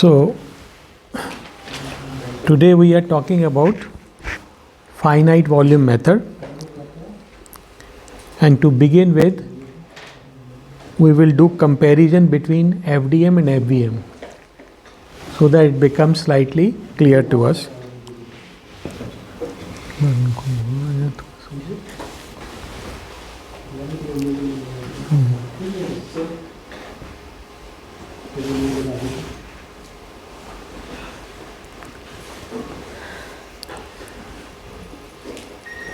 So today we are talking about finite volume method, and to begin with we will do comparison between FDM and FVM so that it becomes slightly clear to us.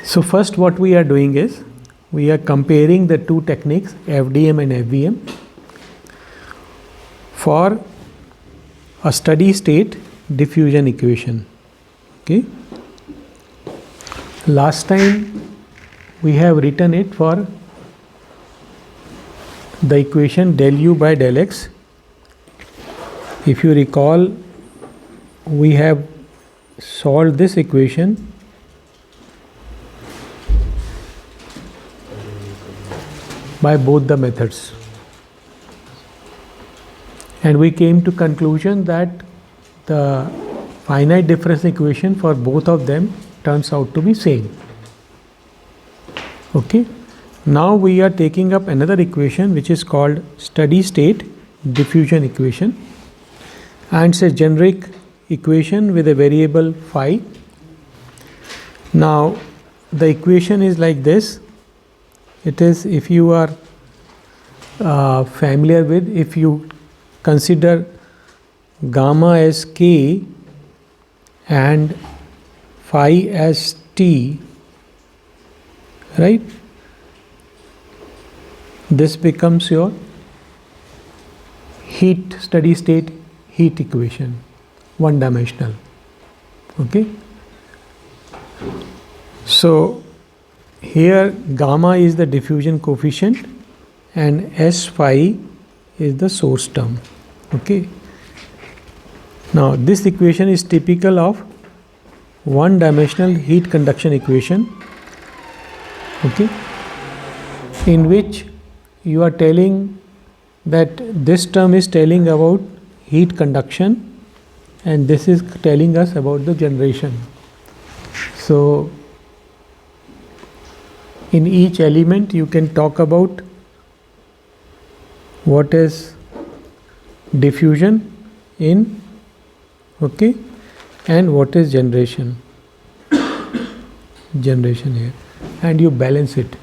So first what we are doing is we are comparing the two techniques FDM and FVM for a steady state diffusion equation. Okay. Last time we have written it for the equation del U by del X. If you recall, we have solved this equation by both the methods, and we came to conclusion that the finite difference equation for both of them turns out to be same. Okay. Now we are taking up another equation which is called steady state diffusion equation, and it's a generic equation with a variable phi. Now the equation is like this. It is, if you are familiar with, if you consider gamma as k and phi as t, right? This becomes your steady state heat equation, one dimensional. Okay. So here gamma is the diffusion coefficient and S phi is the source term. Okay. Now this equation is typical of one dimensional heat conduction equation, okay, in which you are telling that this term is telling about heat conduction and this is telling us about the generation. So in each element you can talk about what is diffusion in, okay, and what is generation here, and you balance it.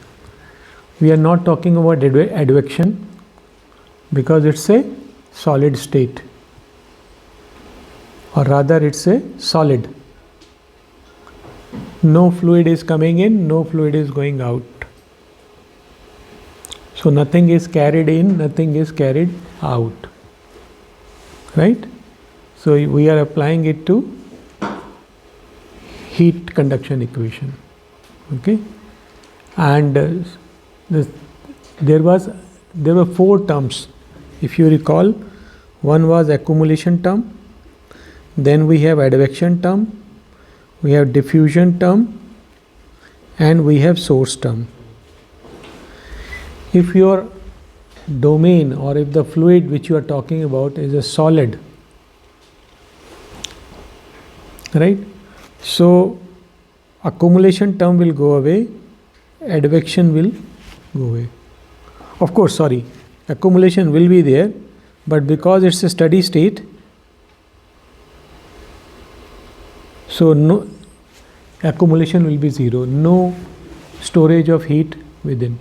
We are not talking about advection because it's a solid state, or rather it's a solid. No fluid is coming in, no fluid is going out. So nothing is carried in, nothing is carried out. Right? So we are applying it to heat conduction equation. Okay? And there were four terms. If you recall, one was accumulation term, then we have advection term, we have diffusion term, and we have source term. If your domain or if the fluid which you are talking about is a solid, right? So accumulation term will go away, advection will go away. Of course, accumulation will be there, but because it's a steady state, so no accumulation will be zero, no storage of heat within.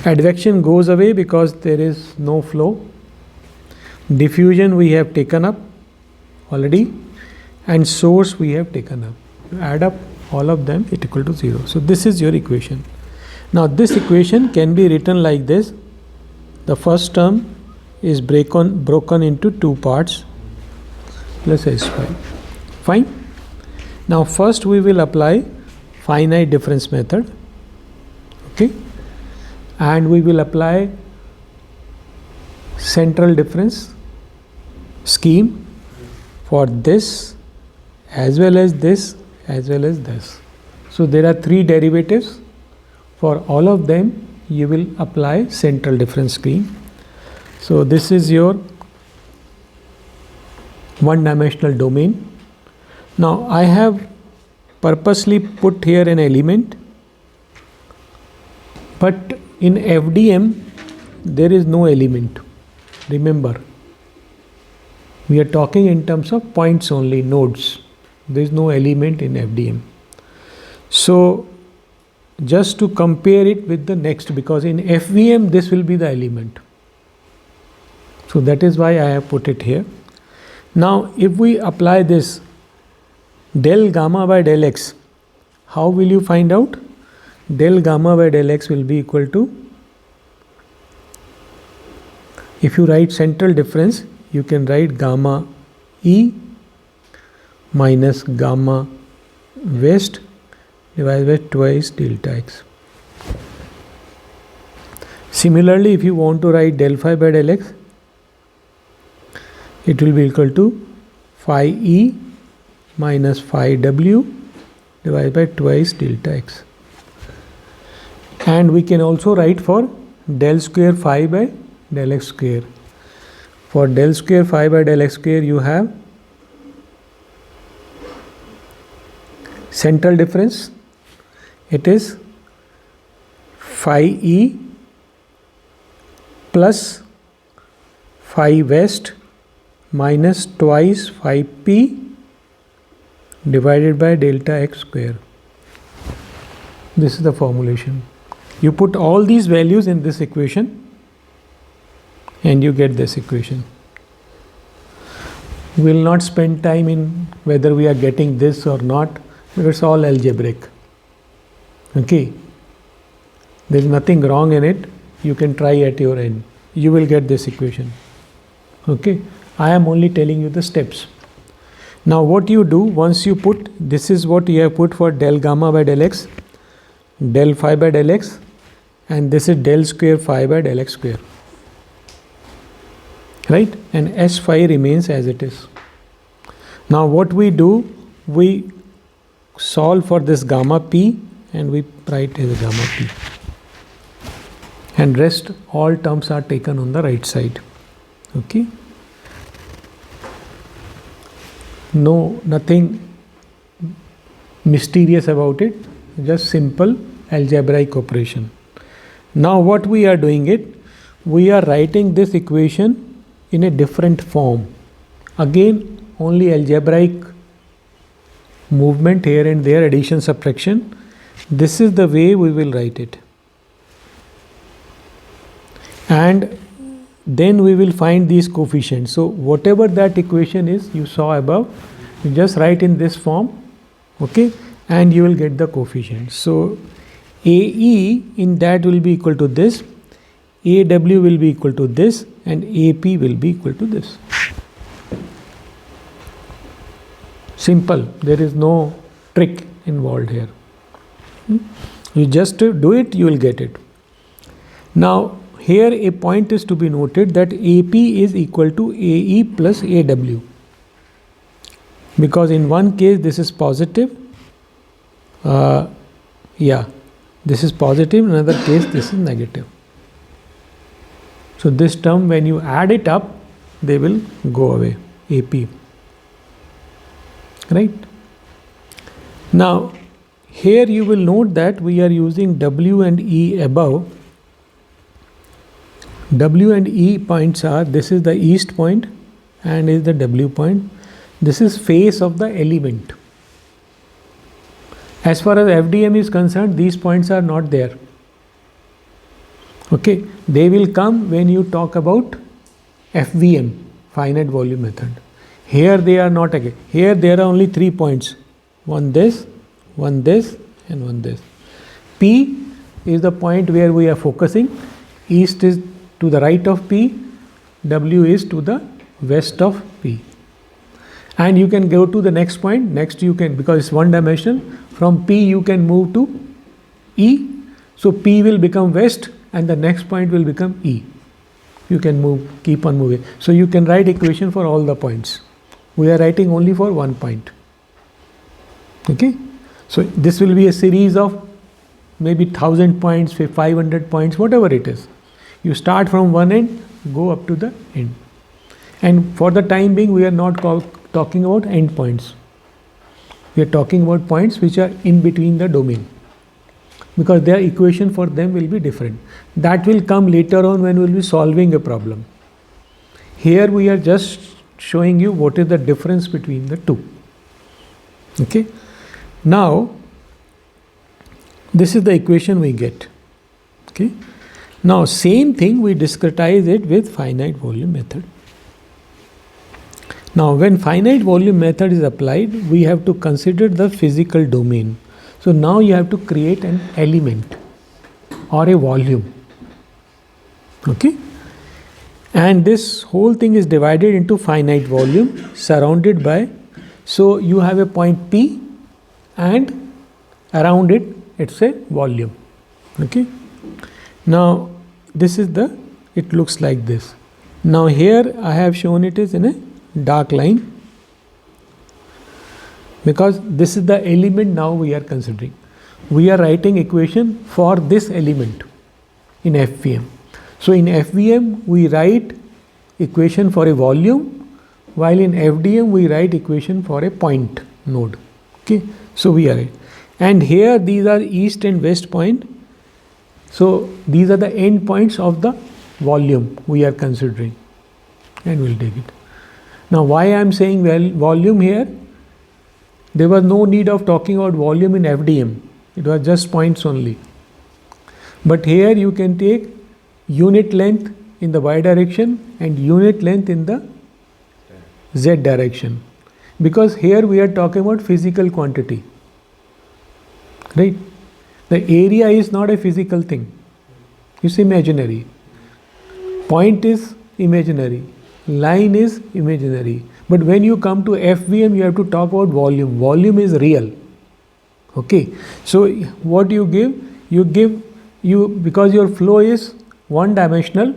Advection goes away because there is no flow. Diffusion we have taken up already, and source we have taken up. You add up all of them, it equal to zero. So this is your equation. Now this equation can be written like this. The first term is broken into two parts plus S phi. Fine. Now first we will apply finite difference method. Okay. And we will apply central difference scheme for this as well as this as well as this. So there are three derivatives. For all of them you will apply central difference scheme. So this is your one-dimensional domain. Now I have purposely put here an element, but in FDM there is no element. Remember, we are talking in terms of points only, nodes. There is no element in FDM. So just to compare it with the next, because in FVM this will be the element. So that is why I have put it here. Now if we apply this del gamma by del x, how will you find out? Del gamma by del x will be equal to, if you write central difference, you can write gamma E minus gamma west divided by twice delta x. Similarly, if you want to write del phi by del x, it will be equal to phi E minus phi W divided by twice delta x. And we can also write for del square phi by del x square. For del square phi by del x square, you have central difference. It is phi E plus phi west minus twice phi P divided by delta x square. This is the formulation. You put all these values in this equation and you get this equation. We will not spend time in whether we are getting this or not, because it's all algebraic. Okay, there is nothing wrong in it. You can try at your end. You will get this equation. Okay, I am only telling you the steps. Now what you do, once you put, this is what you have put for del gamma by del x, del phi by del x, and this is del square phi by del x square. Right? And S phi remains as it is. Now what we do, we solve for this gamma p and we write as gamma p. And rest all terms are taken on the right side. Okay? No, nothing mysterious about it, just simple algebraic operation. Now what we are doing it, we are writing this equation in a different form. Again, only algebraic movement here and there, addition, subtraction. This is the way we will write it. And then we will find these coefficients. So whatever that equation is you saw above, you just write in this form, okay, and you will get the coefficients. So AE in that will be equal to this, AW will be equal to this, and AP will be equal to this. Simple, there is no trick involved here. You just do it, you will get it. Now here a point is to be noted that AP is equal to AE plus AW, because in one case this is positive, this is positive, in another case this is negative. So this term, when you add it up, they will go away, AP. Right? Now here you will note that we are using W and E above. W and E points are, this is the east point and is the W point. This is face of the element. As far as FDM is concerned, these points are not there. Okay, they will come when you talk about FVM, finite volume method. Here they are not again. Here there are only 3 points. One this, and one this. P is the point where we are focusing. East is to the right of P, W is to the west of P. And you can go to the next point. Next you can, because it's one dimension, from P you can move to E. So P will become west and the next point will become E. You can move, keep on moving. So you can write equation for all the points. We are writing only for one point. Okay. So this will be a series of maybe 1000 points, 500 points, whatever it is. You start from one end, go up to the end. And for the time being, we are not talking about endpoints. We are talking about points which are in between the domain, because their equation for them will be different. That will come later on when we will be solving a problem. Here we are just showing you what is the difference between the two. Okay. Now, this is the equation we get. Okay. Now, same thing we discretize it with finite volume method. Now, when finite volume method is applied, we have to consider the physical domain. So now you have to create an element or a volume. Okay. And this whole thing is divided into finite volume surrounded by, so you have a point P and around it, it's a volume. Okay. Now this is it looks like this. Now here I have shown it is in a dark line, because this is the element now we are considering. We are writing equation for this element in FVM. So in FVM we write equation for a volume, while in FDM we write equation for a point node. Okay, so we are, and here these are east and west point. So these are the end points of the volume we are considering, and we'll take it. Now why I am saying volume here? There was no need of talking about volume in FDM. It was just points only. But here you can take unit length in the y direction and unit length in the z direction, because here we are talking about physical quantity, right? The area is not a physical thing, it's imaginary. Point is imaginary, line is imaginary. But when you come to FVM, you have to talk about volume. Volume is real. Okay, so what you give, because your flow is one dimensional,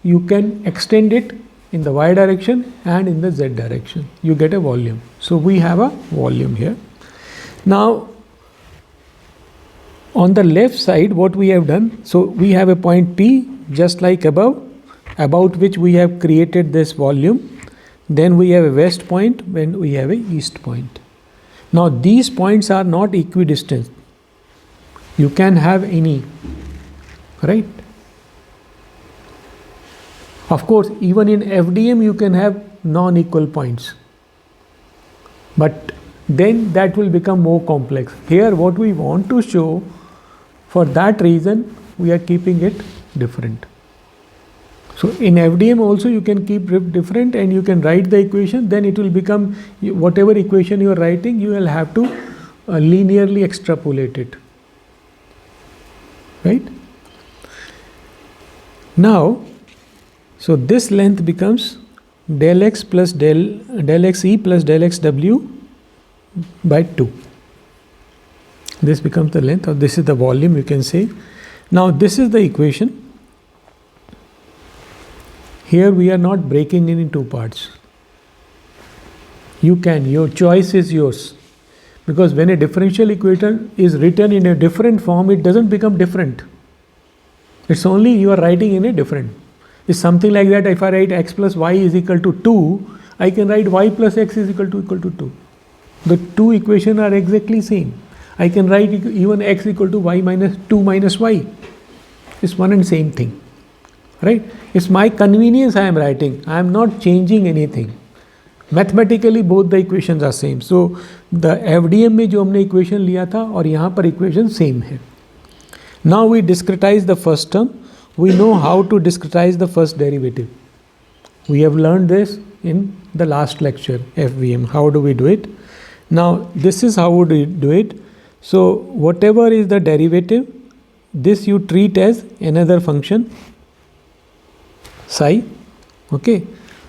you can extend it in the y direction and in the z direction. You get a volume. So we have a volume here. Now on the left side, what we have done, so we have a point P just like above, about which we have created this volume. Then we have a west point, when we have a east point. Now these points are not equidistant. You can have any, right? Of course, even in FDM you can have non-equal points, but then that will become more complex. Here what we want to show, for that reason we are keeping it different. So in FDM also you can keep different, and you can write the equation, then it will become, whatever equation you are writing, you will have to linearly extrapolate it, right? Now, so this length becomes del x plus del xe plus del xw by 2. This becomes the length, or this is the volume, you can say. Now this is the equation. Here we are not breaking it in two parts. You can, your choice is yours. Because when a differential equation is written in a different form, it doesn't become different. It's only you are writing in a different. It's something like that. If I write x plus y is equal to 2, I can write y plus x is equal to 2. The two equations are exactly same. I can write even x equal to y minus 2 minus y. It's one and same thing. Right? It's my convenience I am writing. I am not changing anything. Mathematically both the equations are same. So the FDM में जो हमने equation लिया था और यहाँ पर equation same है. Now we discretize the first term. We know how to discretize the first derivative. We have learned this in the last lecture, FVM. How do we do it? Now this is how we do it. So whatever is the derivative, this you treat as another function, psi. Okay,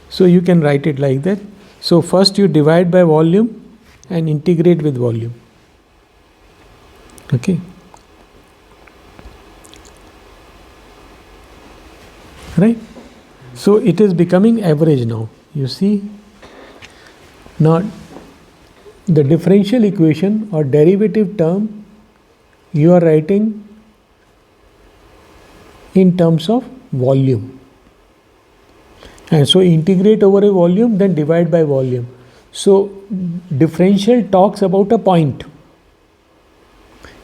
so you can write it like that. So first you divide by volume and integrate with volume. Okay, right? So it is becoming average now. You see, now the differential equation or derivative term you are writing in terms of volume, And so integrate over a volume, then divide by volume. So differential talks about a point.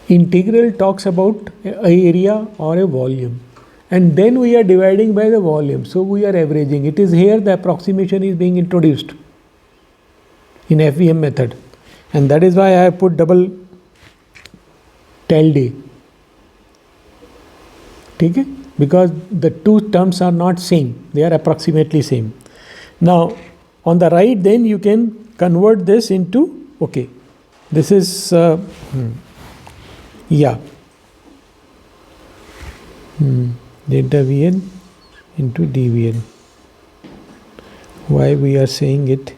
Integral talks about an area or a volume. And then we are dividing by the volume. So we are averaging. It is here the approximation is being introduced in FEM method. And that is why I have put double tilde. Okay? Because the two terms are not same. They are approximately same. Now, on the right, then you can convert this into, okay, this is, delta Vn into dVn. Why we are saying it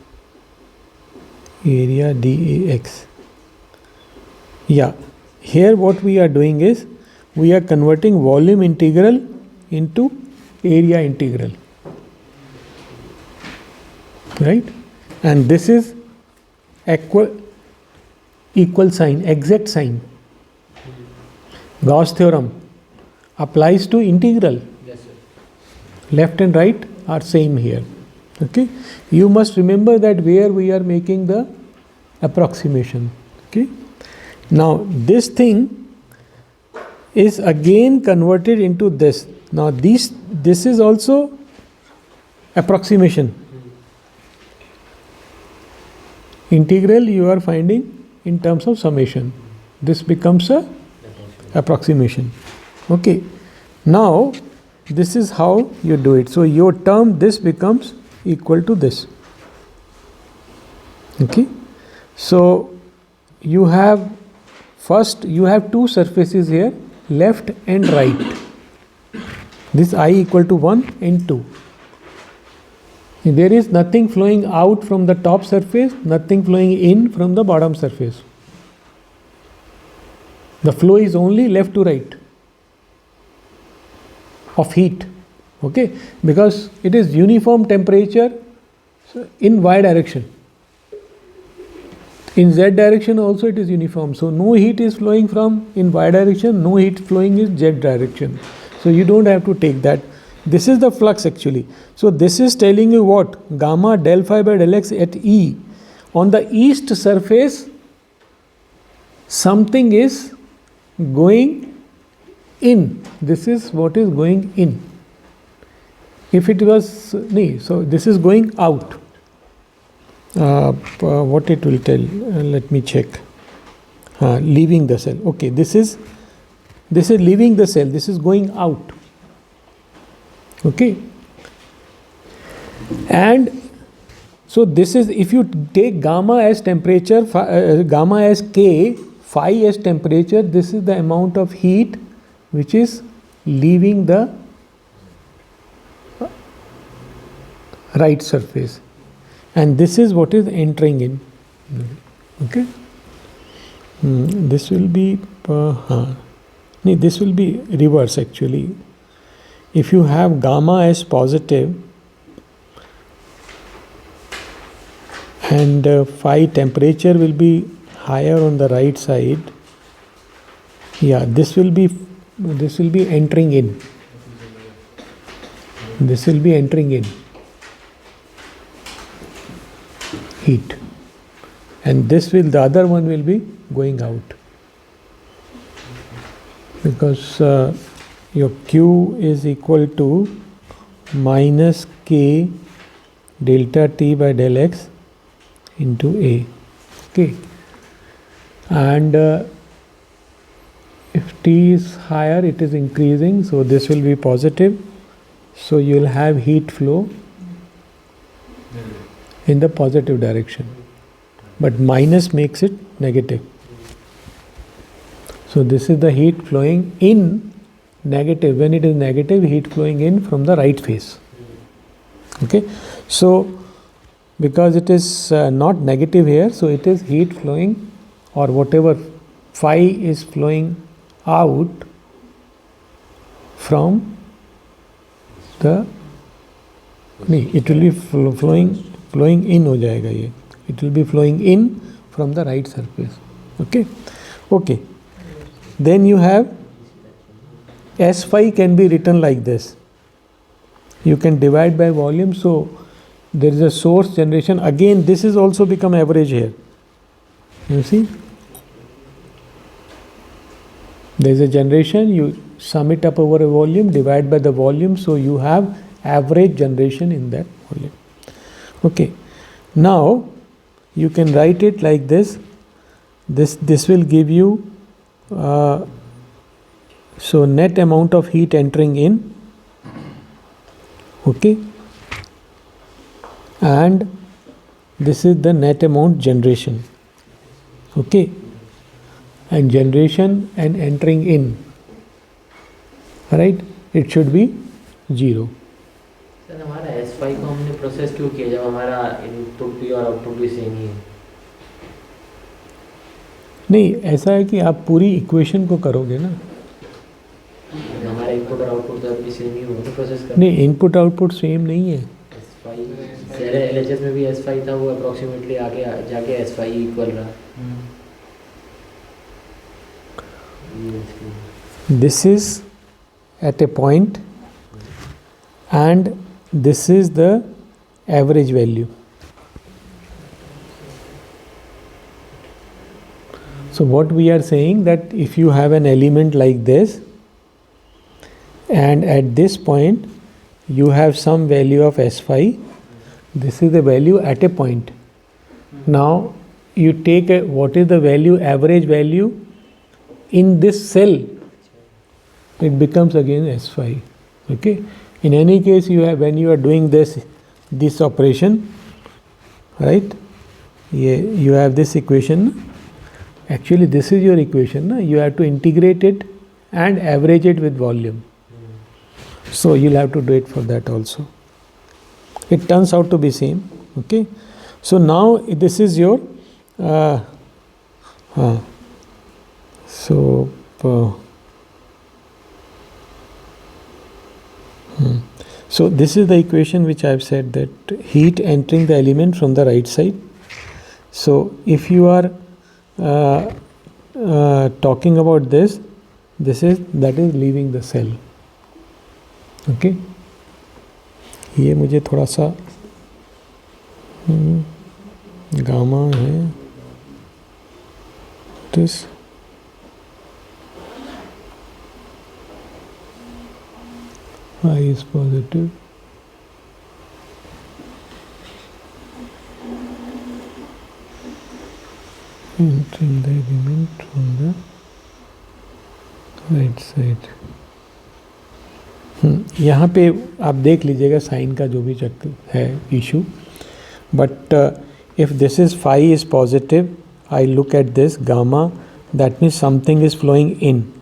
area dAx. Yeah, here what we are doing is we are converting volume integral into area integral, right? And this is equal sign, exact sign. Gauss theorem applies to integral. Yes, sir. Left and right are same here. Okay, you must remember that where we are making the approximation. Okay, now this thing is again converted into this. Now this is also approximation. Integral you are finding in terms of summation. This becomes a approximation. Okay, now this is how you do it. So your term this becomes equal to this. Okay, so you have first you have two surfaces here, left and right. This I equal to 1 and 2. There is nothing flowing out from the top surface, nothing flowing in from the bottom surface. The flow is only left to right of heat. Okay, because it is uniform temperature in y direction. In z direction also it is uniform. So no heat is flowing from in y direction, no heat flowing in z direction. So you don't have to take that. This is the flux actually. So this is telling you what? Gamma del phi by del x at E. On the east surface, something is going in. This is what is going in. If it was, no, so this is going out. What it will tell? Let me check. Leaving the cell. Okay, this is leaving the cell. This is going out. Okay, and so this is, if you take gamma as temperature, gamma as K, phi as temperature, this is the amount of heat which is leaving the right surface, and this is what is entering in. Okay, this will be this will be reverse actually. If you have gamma as positive and phi temperature will be higher on the right side, yeah, this will be entering in. This will be entering in heat, and this will, the other one will be going out, because your Q is equal to minus K delta T by del X into A. Okay, and if T is higher, it is increasing, so this will be positive, so you will have heat flow in the positive direction, but minus makes it negative. So this is the heat flowing in negative. When it is negative, heat flowing in from the right face. Okay, so because it is not negative here, so it is heat flowing, or whatever phi is flowing out from the, it will be flowing in हो जाएगा ये. It will be flowing in from the right surface. Okay, okay. Then you have S phi can be written like this. you can divide by volume. So there is a source generation. Again, this is also become average here. You see, there is a generation, you sum it up over a volume, divide by the volume, so you have average generation in that volume. Okay, now you can write it like this. This will give you so net amount of heat entering in, okay, and this is the net amount generation, okay, and generation and entering in, right, it should be 0. Sir हमारा S5 को हमने process क्यों किया जब हमारा input भी और output भी सेम ही है? नहीं, ऐसा है कि आप पूरी इक्वेशन को करोगे ना, हमारा इनपुट और आउटपुट तो अभी सेम ही होगा प्रोसेस का। नहीं, इनपुट आउटपुट सेम नहीं है। S5 LHS में भी S5 था, वो अप्रोक्सीमेटली आगे जाके S5 इक्वल रहा। This is at a point and this is the average value. So what we are saying that if you have an element like this and at this point you have some value of S5, this is the value at a point. Now you take what is the value, average value in this cell, it becomes again S5. Okay, in any case you have, when you are doing this operation, right, you have this equation. Actually this is your equation, you have to integrate it and average it with volume. So you'll have to do it for that also. It turns out to be same. Okay, so now this is your so this is the equation which I have said, that heat entering the element from the right side. So if you are talking about this is, that is leaving the cell. Okay, ये मुझे थोड़ा सा gamma है, this I is positive, entering the element from the right side. यहाँ पे आप देख लीजिएगा साइन का जो भी चक्कर है issue, but if this is phi is positive, I look at this gamma, that means something is flowing in.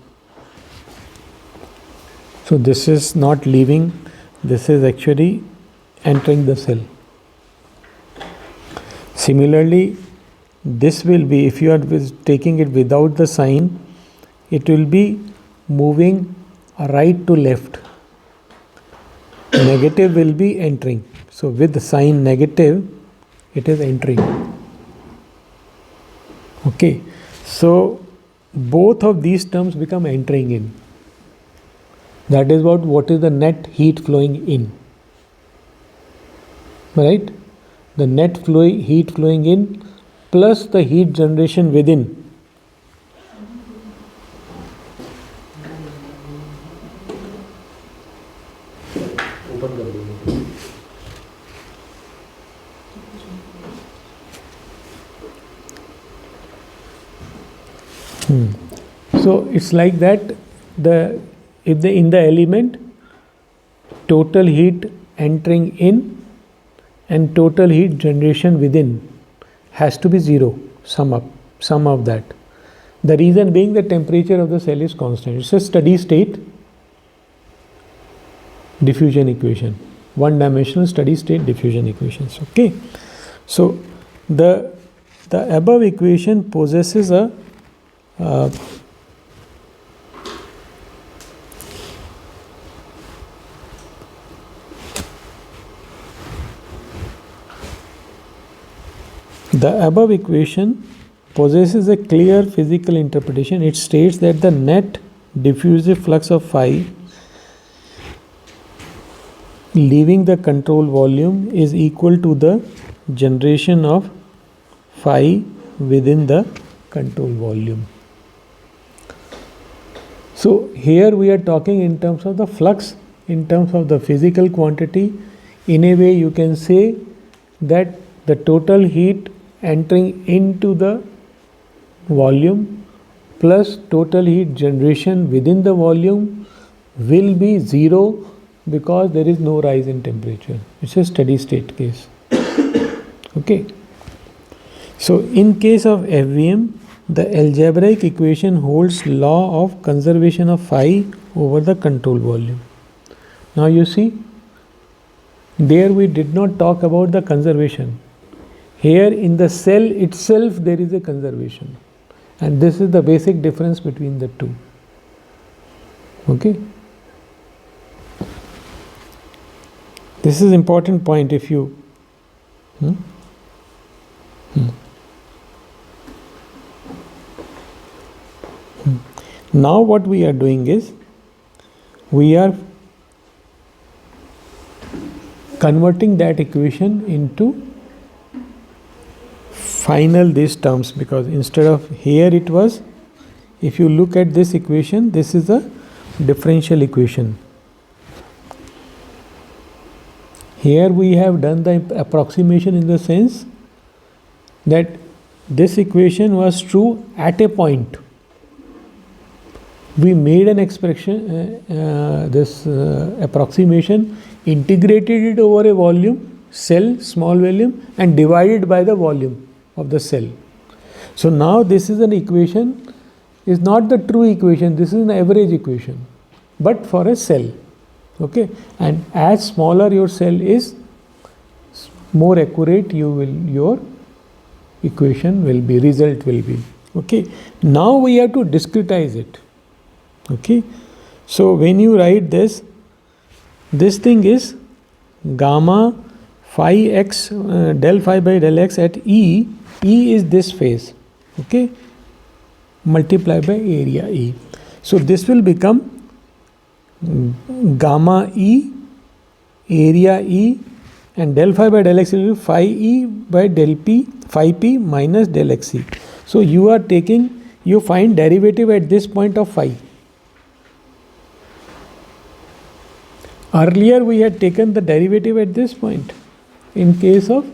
So this is not leaving, this is actually entering the cell. Similarly, this will be, if you are taking it without the sign, it will be moving right to left. Negative will be entering. So with the sign negative, it is entering. Okay, so both of these terms become entering in. That is what is the net heat flowing in, right? The net heat flowing in plus the heat generation within. So it's like that, if in the element total heat entering in and total heat generation within has to be 0, sum of that. The reason being the temperature of the cell is constant. It's a steady state diffusion equation, one-dimensional steady state diffusion equations. Okay, so the above equation possesses a the above equation possesses a clear physical interpretation. It states that the net diffusive flux of phi leaving the control volume is equal to the generation of phi within the control volume. So here we are talking in terms of the flux, in terms of the physical quantity. In a way you can say that the total heat entering into the volume plus total heat generation within the volume will be zero because there is no rise in temperature. It's a steady state case. Okay. So in case of FVM, the algebraic equation holds law of conservation of phi over the control volume. Now you see, there we did not talk about the conservation. Here in the cell itself there is a conservation, and this is the basic difference between the two. Okay. This is important point if you Now what we are doing is we are converting that equation into final these terms, because instead of here it was, if you look at this equation, this is a differential equation. Here we have done the approximation in the sense that this equation was true at a point. We made an expression, this approximation, integrated it over a volume, cell, small volume, and divided by the volume of the cell. So now this is an equation, is not the true equation, this is an average equation, but for a cell. Okay, and as smaller your cell is, more accurate your equation will be, result will be. Okay, now we have to discretize it. Okay, so when you write this thing is gamma phi x del phi by del x at E is this phase, okay, multiplied by area E. So this will become gamma E, area E, and del phi by del x will be phi E by del P, phi P minus del XE. So you are taking, you find derivative at this point of phi. Earlier we had taken the derivative at this point in case of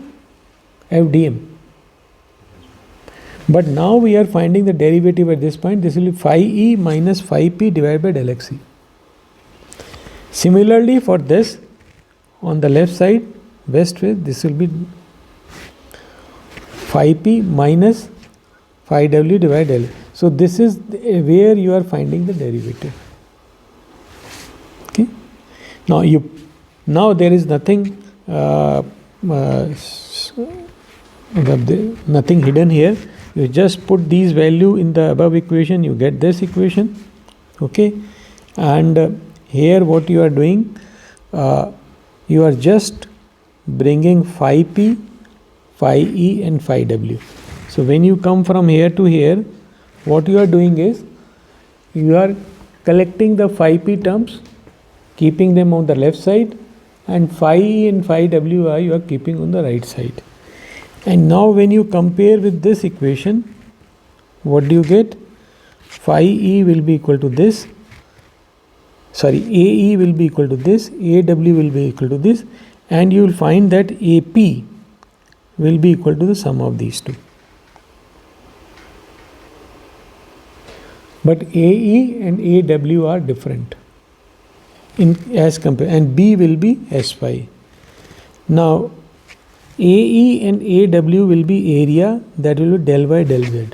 FDM. But now we are finding the derivative at this point. This will be phi E minus phi P divided by del XE. Similarly for this, on the left side, west phase, this will be phi P minus phi W divided by del. So this is where you are finding the derivative. Okay. Now there is nothing nothing hidden here. You just put these value in the above equation, you get this equation. Okay, and here what you are doing, you are just bringing phi P, phi E and phi W. So when you come from here to here, what you are doing is you are collecting the phi P terms, keeping them on the left side, and phi E and phi W you are keeping on the right side. And now when you compare with this equation, what do you get? Phi E will be equal to this, sorry, AE will be equal to this, AW will be equal to this, and you will find that AP will be equal to the sum of these two. But AE and AW are different in as compared, and B will be S phi. Now AE and AW will be area, that will be del Y del Z.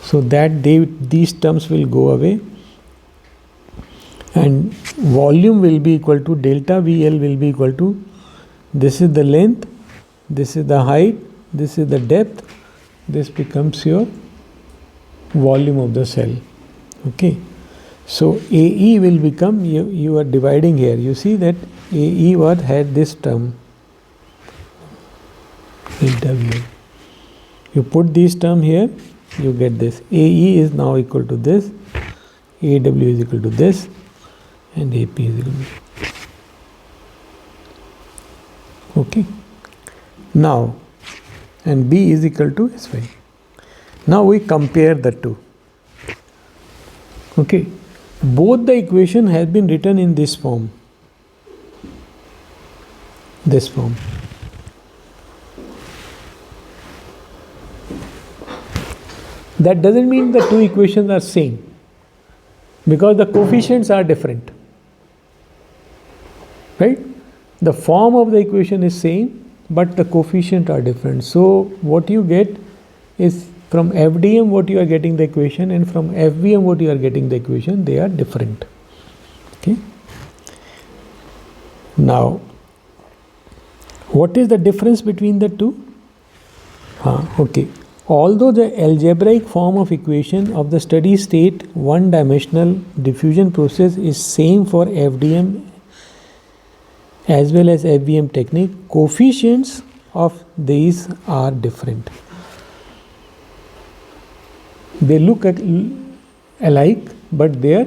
So that these terms will go away, and volume will be equal to delta VL will be equal to, this is the length, this is the height, this is the depth, this becomes your volume of the cell. Okay, so AE will become, you are dividing here, you see that AE had this term delta VL. You put this term here, you get this. AE is now equal to this, AW is equal to this, and AP is equal to this. Now, and B is equal to S5. Now we compare the two. Okay, both the equation has been written in this form. This form. That doesn't mean the two equations are same, because the coefficients are different. Right? The form of the equation is same, but the coefficients are different. So what you get is from FDM what you are getting the equation, and from FVM what you are getting the equation, they are different. Okay. Now, what is the difference between the two? Okay. Although the algebraic form of equation of the steady state one-dimensional diffusion process is same for FDM as well as FVM technique, coefficients of these are different. They look alike, but their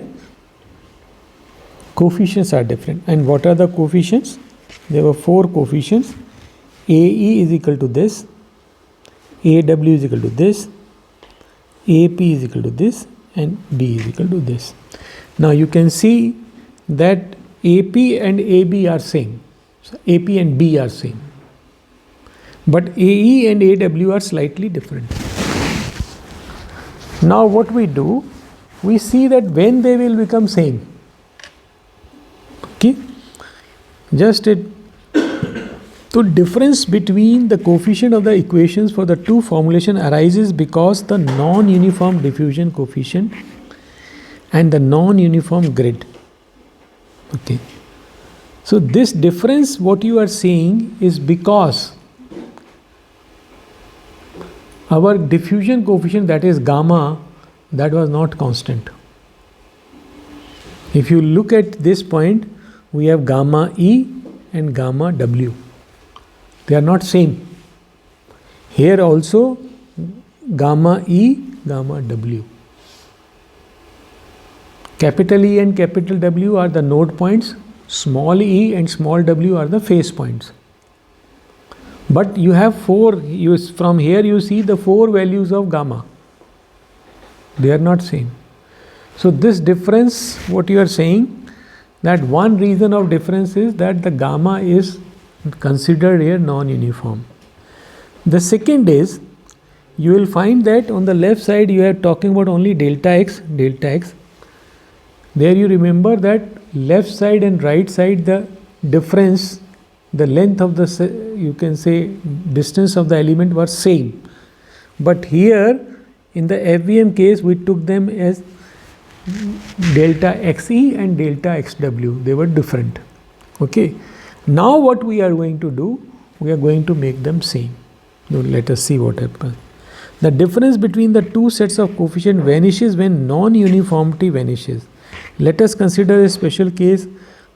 coefficients are different. And what are the coefficients? There were 4 coefficients. AE is equal to this, AW is equal to this, AP is equal to this, and B is equal to this. Now you can see that AP and AB are same. So AP and B are same. But AE and AW are slightly different. Now what we do, we see that when they will become same. Okay? Just it. So difference between the coefficient of the equations for the two formulation arises because the non-uniform diffusion coefficient and the non-uniform grid. Okay. So this difference, what you are seeing, is because our diffusion coefficient, that is gamma, that was not constant. If you look at this point, we have gamma E and gamma W. They are not same. Here also gamma E, gamma W. Capital E and capital W are the node points, small e and small w are the phase points. But you have 4, from here you see the 4 values of gamma. They are not same. So this difference, what you are saying, that one reason of difference is that the gamma is considered here non-uniform. The second is, you will find that on the left side you are talking about only delta x. There you remember that left side and right side, the difference, the length of the, you can say, distance of the element were same. But here in the FVM case, we took them as delta xe and delta xw. They were different. Okay. Now what we are going to do, we are going to make them same. Now let us see what happens. The difference between the two sets of coefficient vanishes when non-uniformity vanishes. Let us consider a special case,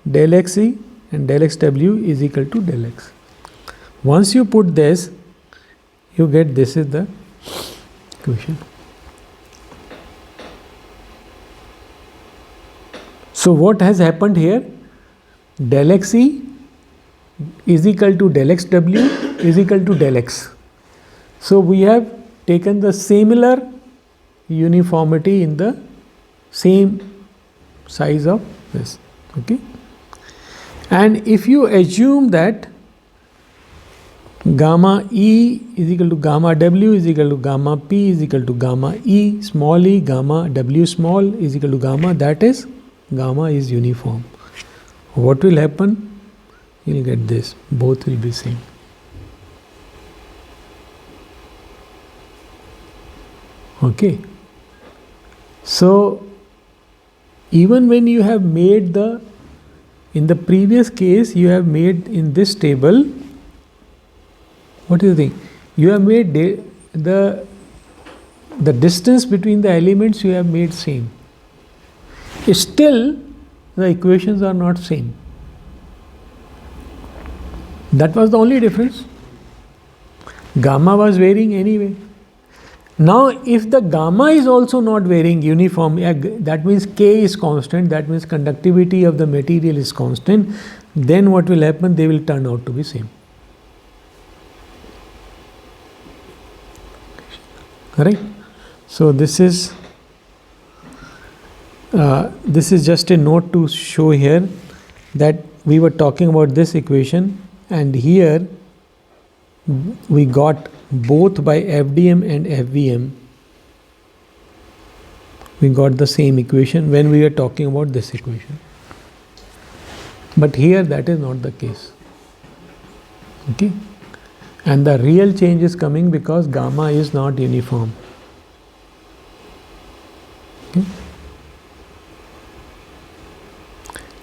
del xe and del xw is equal to del x. Once you put this, you get this is the equation. So what has happened here? Del xe is equal to del xw is equal to del x. So we have taken the similar uniformity in the same size of this. Okay. And if you assume that gamma E is equal to gamma W is equal to gamma P is equal to gamma E small e, gamma W small is equal to gamma, that is, gamma is uniform. What will happen? You will get this, both will be same. Okay. So even when you have made in the previous case you have made in this table, what is the thing? You have made the distance between the elements you have made same. Still the equations are not same. That was the only difference. Gamma was varying anyway. Now if the gamma is also not varying uniform, that means K is constant, that means conductivity of the material is constant, then what will happen? They will turn out to be same. right? So this is just a note to show here that we were talking about this equation, and here we got both by FDM and FVM. We got the same equation when we were talking about this equation. But here that is not the case. Okay? And the real change is coming because gamma is not uniform. Okay?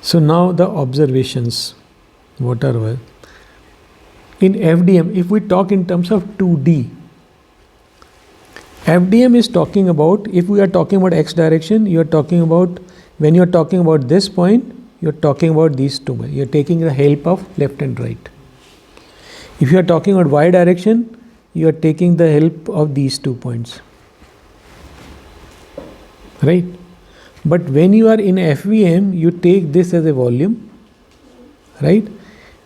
So now the observations, what are well? In FDM, if we talk in terms of 2D, FDM is talking about, if we are talking about x direction, you are talking about, when you are talking about this point, you are talking about these two. You are taking the help of left and right. If you are talking about y direction, you are taking the help of these 2 points. Right? But when you are in FVM, you take this as a volume. Right?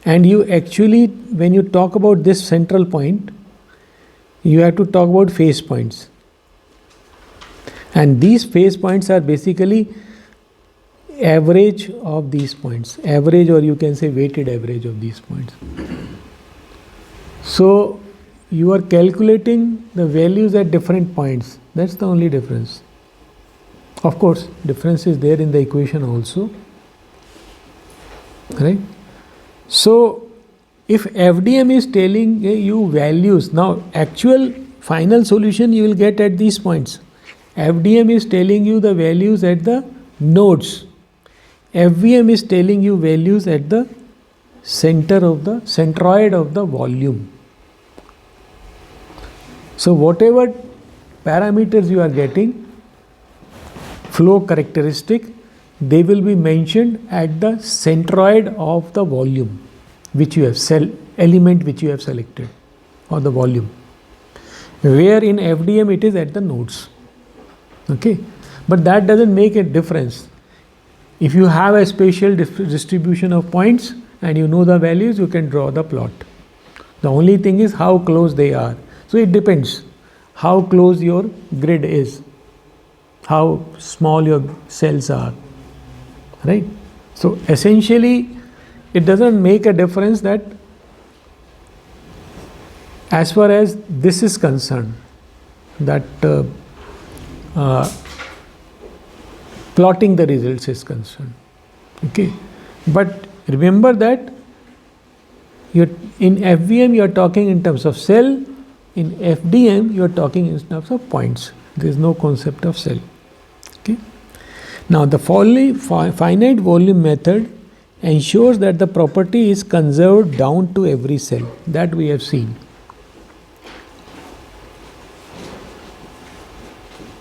And you actually, when you talk about this central point, you have to talk about phase points. And these phase points are basically average of these points. Average, or you can say weighted average of these points. So you are calculating the values at different points. That's the only difference. Of course, difference is there in the equation also. Right? So if FDM is telling you values, now actual final solution you will get at these points. FDM is telling you the values at the nodes. FVM is telling you values at the center of the centroid of the volume. So whatever parameters you are getting, flow characteristic, they will be mentioned at the centroid of the volume which you have element which you have selected, or the volume, where in FDM it is at the nodes. Okay, but that doesn't make a difference. If you have a spatial distribution of points and you know the values, you can draw the plot. The only thing is how close they are. So it depends how close your grid is, how small your cells are. Right? So essentially it doesn't make a difference that as far as this is concerned, that plotting the results is concerned. Okay, but remember that in FVM you are talking in terms of cell, in FDM you are talking in terms of points. There is no concept of cell. Okay. Now the finite volume method ensures that the property is conserved down to every cell. That we have seen.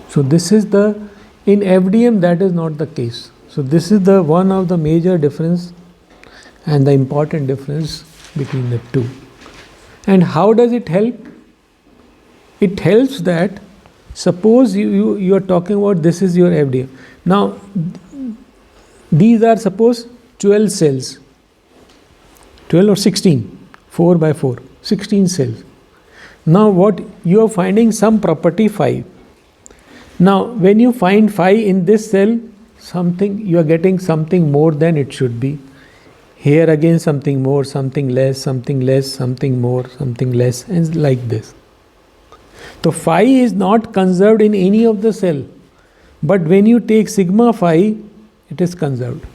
So this is in FDM that is not the case. So this is one of the major difference and the important difference between the two. And how does it help? It helps that suppose you are talking about this is your FDM. Now these are suppose 12 cells, 12 or 16, 4 by 4, 16 cells. Now what you are finding some property phi. Now when you find phi in this cell, you are getting something more than it should be. Here again something more, something less, something less, something more, something less, and like this. So phi is not conserved in any of the cell, but when you take sigma phi, it is conserved.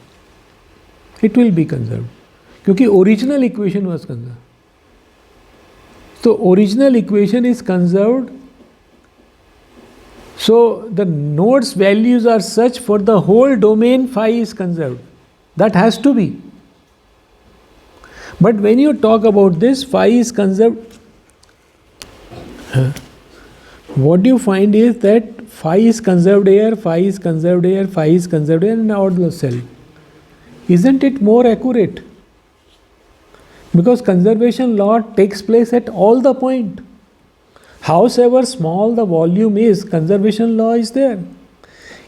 It will be conserved. Because original equation was conserved. So original equation is conserved. So the nodes values are such for the whole domain phi is conserved. That has to be. But when you talk about this, phi is conserved. What you find is that phi is conserved here, phi is conserved here, phi is conserved here in all the cell. Isn't it more accurate? Because conservation law takes place at all the point. Howsoever small the volume is, conservation law is there.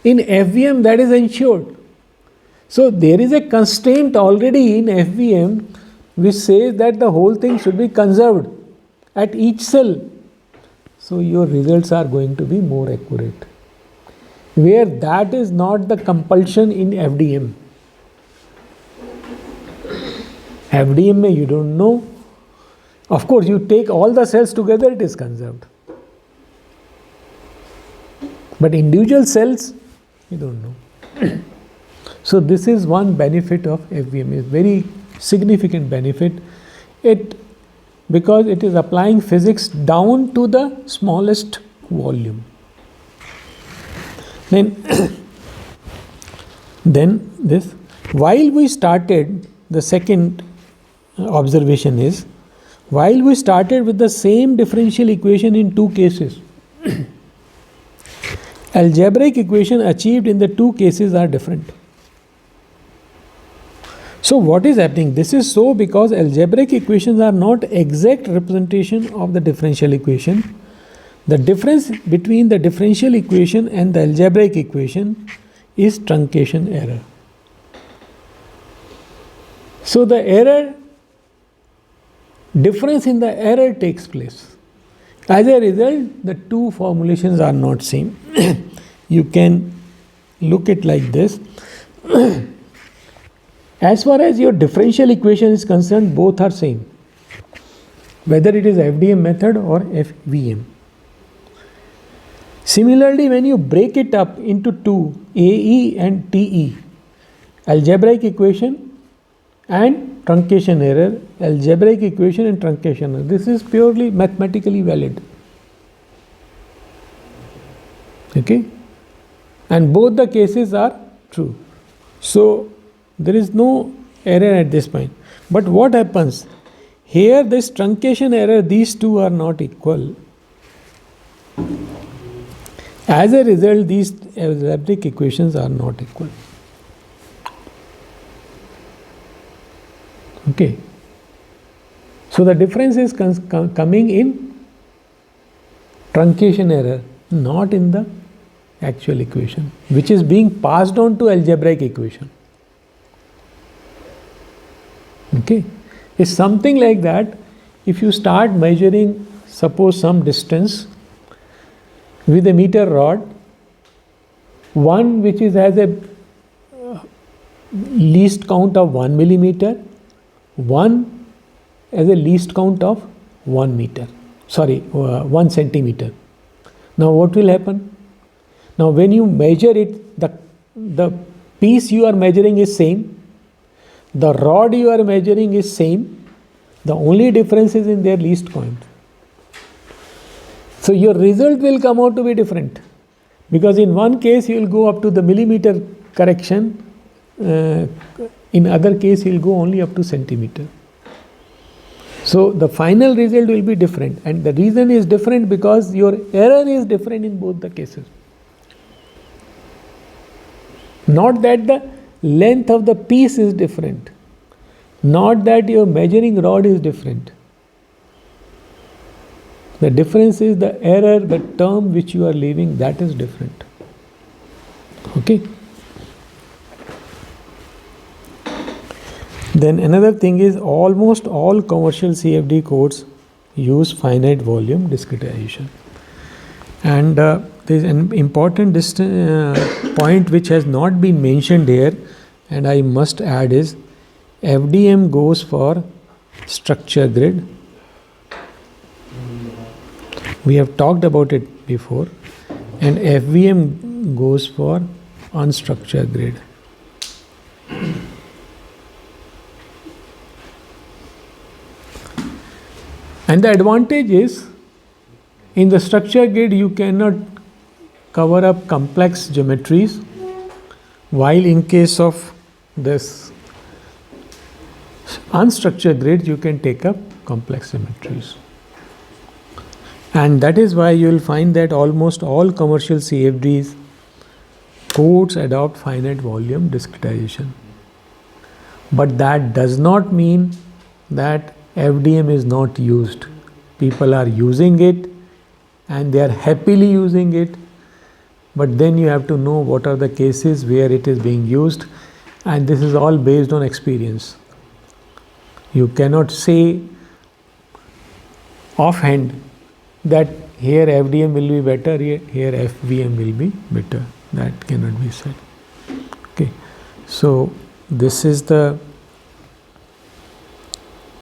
In FVM that is ensured. So there is a constraint already in FVM which says that the whole thing should be conserved at each cell. so your results are going to be more accurate. Where that is not the compulsion in FDM. FDM mein you don't know. Of course, you take all the cells together, it is conserved. But individual cells, you don't know. So this is one benefit of FVM, a very significant benefit. Because it is applying physics down to the smallest volume. Then this, while we started, the second observation is, while we started with the same differential equation in two cases, algebraic equation achieved in the two cases are different. So what is happening? This is so because algebraic equations are not exact representation of the differential equation. The difference between the differential equation and the algebraic equation is truncation error. So the error, difference in the error takes place. As a result, the two formulations are not same. You can look at like this. As far as your differential equation is concerned, both are same, whether it is FDM method or FVM. Similarly, when you break it up into two, AE and TE, algebraic equation and truncation error, algebraic equation and truncation error, this is purely mathematically valid. Okay? And both the cases are true. So there is no error at this point. But what happens? Here this truncation error, these two are not equal. As a result, these algebraic equations are not equal. Okay. So the difference is coming in truncation error, not in the actual equation, which is being passed on to algebraic equation. Okay, it's something like that. If you start measuring, suppose some distance with a meter rod, one which has a least count of 1 millimeter, one as a least count of 1 centimeter. Now what will happen? Now when you measure it, the piece you are measuring is same. The rod you are measuring is same. The only difference is in their least count. So your result will come out to be different. Because in one case you will go up to the millimeter correction. In other case you will go only up to centimeter. So the final result will be different. And the reason is different because your error is different in both the cases. Not that the length of the piece is different, not that your measuring rod is different. The difference is the error, the term which you are leaving, that is different. Okay. Then another thing is, almost all commercial CFD codes use finite volume discretization. And there is an important point which has not been mentioned here, and I must add is, FDM goes for structure grid. We have talked about it before. And FVM goes for unstructured grid. And the advantage is, in the structure grid you cannot cover up complex geometries, while in case of this unstructured grid you can take up complex geometries. And that is why you will find that almost all commercial CFDs codes adopt finite volume discretization. But that does not mean that FDM is not used. People are using it and they are happily using it, but then you have to know what are the cases where it is being used, and this is all based on experience. You cannot say offhand that here FDM will be better, here FVM will be better. That cannot be said. Okay, so this is the